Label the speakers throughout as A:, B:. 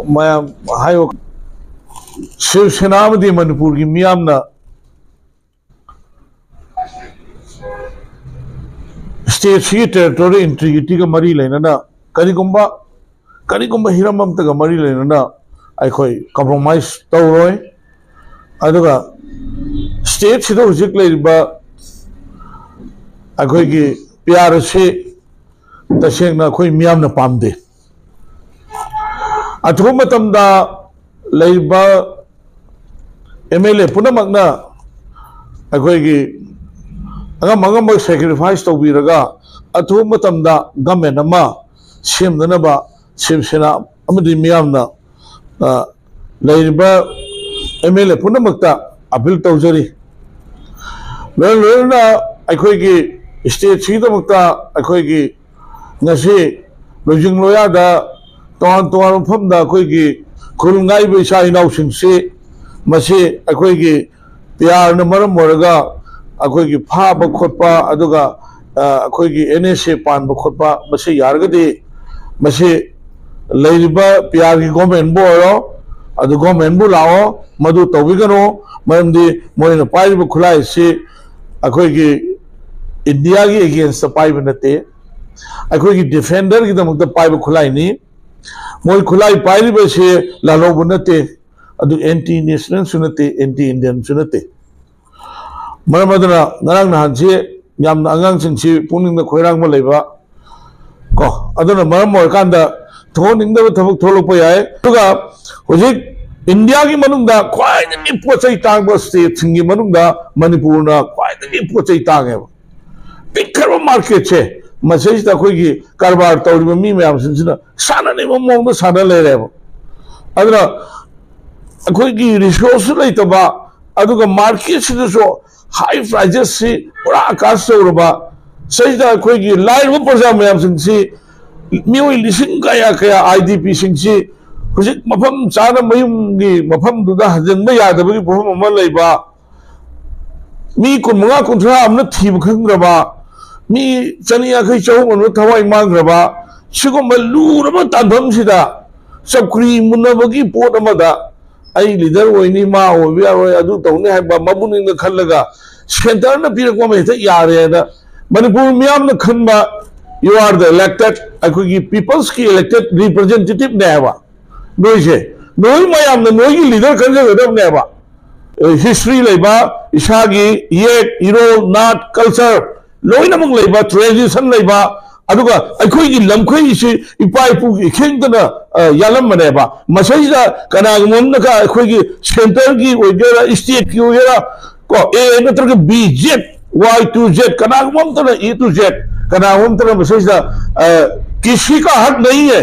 A: मैं हायो शिवसेना मनपुर की मियामना स्टेट की टेरिटोरी इंटीग्रिटी का मरी लेना करीगुम्बा हिरम अमतगा मरी लेना अखोई कॉम्प्रोमाइज तौरोय अदुगा स्टेट सिदा हुजिक लेरिबा अखोई की प्यार से तसेंगना अखोई मियामना पामदे अथुब मतमदा लेरिबा एमएलए पुनमकना अखोई की अगम सेक्रीफाइस तौबीरगा अथुब मतमदा गवर्नमेंट अमा सेमदनबा शिवसेना अमदी मियामना लेरिबा एमएलए पुनमकता अपील तौजरी लोना अखोई की स्टेट सिदमकता अखोई की ngasi lojing loyada toan toan mafamda akhoi gi khulngai be sai nau sing se mase akhoi gi pyar na maram moraga akhoi gi pha ba khotpa aduga akhoi gi NSA pan ba khotpa mase yarga de mase leiriba pyar gi government bo ro adu government bu lao madu tawigano maramdi moina pai ba khulai se akhoi gi India gi against the pai banate अखोई की defender की दमक पाइब खुलाई नहीं मोई खुलाई पाइब से लालो बनते अदु एंटी नेशनल सुनते एंटी इंडियन सुनते मरम अदना नरंग नहान से याम अंगांग सिंसी पुनिंग द खोइरांग म लेबा को अदना मरम मोरकांदा थोनिंग द थबक थोलप याय तुगा हुजिक इंडिया की मनुंग दा ख्वाइदगी पोचै तांग स्टेट सिंगी मनुंग दा मणिपुर ना ख्वाइदगी पोचै तांग है पिखर मार्केट छे मसेज अखोई की कारबार तौरीब मी मैम साने मौद साना लेरेब अदना अखोई की रिसोर्स लेतबा अदुगा मार्केट सिदसो हाई प्राइजेस से पूरा आकाश तौरबा सहिदा अखोई की लाइव प्रजा मैम सिंसी मियोई लिसिंग कया कया IDP सिंसी हुजिक मफम चाना मयुम की मफम दुदा हजनबा यादबगी मफम अमा लेबा मी कुनमंगा कुंथ्रा अमना थीब खंग्रबा मी चनिया खै चौमन थवाई मांग्रबा सिगुम लूरब तानफम सिदा सबक्री मुनबगी पोट अमदा आई लीडर ओइनी मा ओबिया रोय अदु तौने हाइबा मबुनिंग खल्लगा सेंटर न पिरकवा मेथ यारे दा मणिपुर मियाम न खनबा यू आर द इलेक्टेड अखोगी पीपल्स की इलेक्टेड रिप्रेजेंटेटिव नेबा नोइसे नोइ मयाम न नोइ लीडर खनजगदब नेबा हिस्ट्री लेबा इसागी ये इरो नाट कल्चर लोइनमक लेबा ट्रेडिशन लेबा अदुगा अखोई लमखोई से इपा इपु खेंगदना यालमनेबा मसैदा कनागमनका अखोई सेंटर की ओइगेरा स्टेट की ओइगेरा को ए नत्रक B Z Y to Z कनागमन E to Z कनागमन तना मसैदा किसी का हक नहीं है,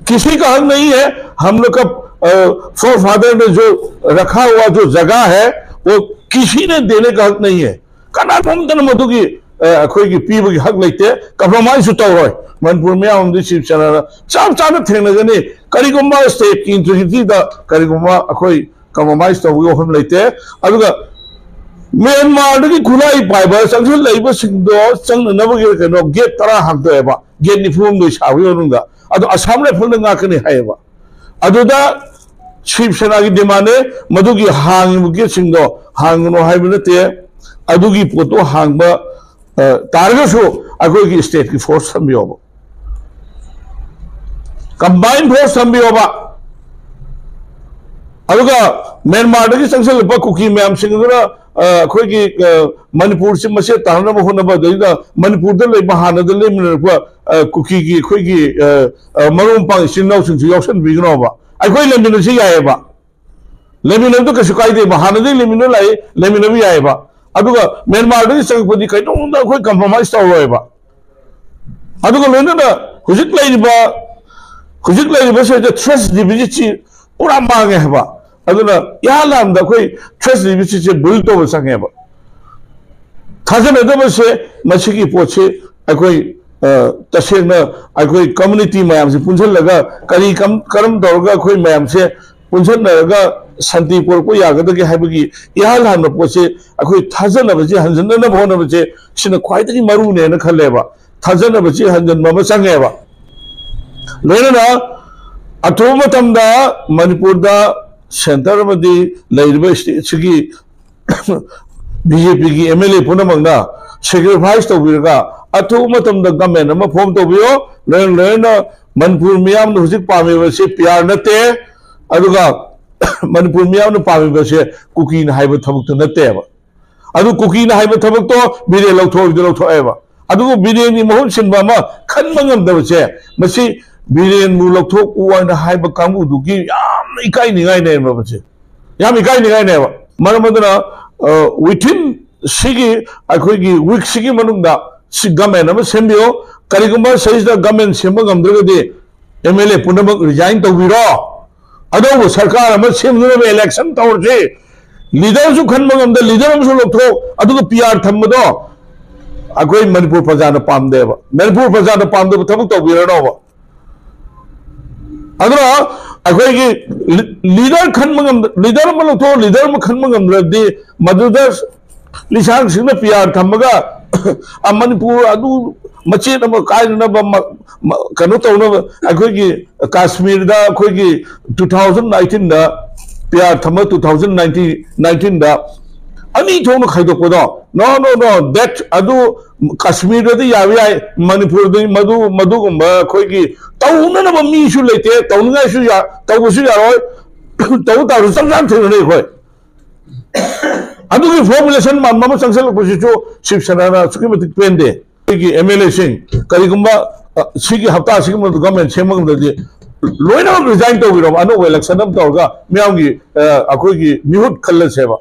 A: किसी का हक नहीं है। हम लोग का फोर फादर ने जो रखा हुआ जो जगह है वो किसी ने देने का हक नहीं है। कनागमन तना मधुगी अखोई की पीब की हक लेते कॉम्प्रोमाइज तौरोय मनपुर में आमदी शिवसेना चाप चाप थेंगनगनी करिगुम्बा स्टेट की इंटीग्रिटी दा करिगुम्बा अखोई कॉम्प्रोमाइज तौयो हम लेते अदुगा म्यांमार की खुलाई पाइबा संगल लेबा सिंदो संगनबगे कनो गेट तरा हांतोएबा गेट निफुम दो साबियो नुंगा अदु असम ले फुल ngakani हायबा अदुदा शिवसेना की डिमांड है मधुगी हांग गेट सिंदो हांगनो हाइबनते अदुगी पोतो हांगबा तारगसो अखोई स्टेट की फोर्स थम्बियोबा कंबाइन फोर्स थम्बियोबा अदुगा म्यांमार की संगलपा कुकी मैम सिंगना अखोई की मणिपुर से मसे तारनब होनबा दैदा मणिपुर द लेबा हानद लेमिनरपा कुकी की अखोई की मरुम पांग सिनौ सिंसु यौसन बिगनोबा अखोई लेमिन से यायबा लेमिन तो कसु कायदे हानद लेमिन लाई लेमिन भी यायबा अदुगा म्यांमार द संगपदि कइनोंदा अखोई कंप्रोमाइज तौरोयबा अदुगा लोनना हुजिक लेरिबा से ट्रस्ट डिविजिट पूरा मांगे हेबा अदुना यालाम दा कोई ट्रस्ट डिविजिट से बिल्ड तो संगेबा थाजनदब से मसिकी पोचे अखोई तसेंगना अखोई कम्युनिटी मयाम से पुंजल लगा करी करम दौरगा अखोई मयाम से पुंजल लगा शांतिपुर को यागदगे हाइबगी याल हान पोचे अखोई थाजनबजे हंजननब होनबजे सिना ख्वाइदगी मरुने न खलेबा थाजनबजे हंजन मम संगेबा लोनना मणिपुर सेंटर स्टेट बीजेपी की MLA पुनमंगना सेक्रीफाइस तौबीरगा अथुब गवर्नमेंट फॉर्म तौबियो लेना मणिपुर मियाम हुजिक पामेबसे प्यार नते अदुगा मणिपुर मियाम पामेबसे कुकी हाइब थबक नतेबा अदु कुकी हाइब थबक तो बिरे लौथोएबा अदुगु बिरे नि महु सिनबा मा खनबा ngамदबसे मसी बिरे मु लौथोक उवाना हाइब कांगु दुगी याम इकाई निगाय ने बसे याम इकाई निगाय ने मरमदना within sigi akhoi week sigi manungda si government ama sembio karigumba size da government semba ngamdraga de MLA punabak resign to biro ado sarkar ama semduna election tawrje leader su khanba ngamda leader am su loktho adu PR thamdo akhoi manipur praja na pamde ba manipur praja na pamde thabuk to biro no ba adra akhoi ki leader khanba ngam leader ma loktho leader ma khanba ngamdradi Madhuda लिसांग Singh PR थमगा Manipur अदु मचे नम कायनब कनो तौनब अखोगी कश्मीर दा अखोगी 2019 दा PR थम 2019 दा अनि थोन खाइदोपदो no no know that अदु कश्मीर दा याबी आय मणिपुर दा मधु गुम अखोगी तौननब मीसु लेते तौनगासु या तौबसु यारोय तौ तारु संजाम थेने खोय अदुगी फॉर्मुलेशन मामा संसल पुसिचो शिवसेना सुकी पेंदे MLA सिंह करिगुम्बा सिगी हप्ता सिगी गवर्नमेंट सेमगमदि लोइना रिजाइन तौबिरो अनो इलेक्शन अम तौरगा मियामगी अखोगी मिहुत खल्लसेबा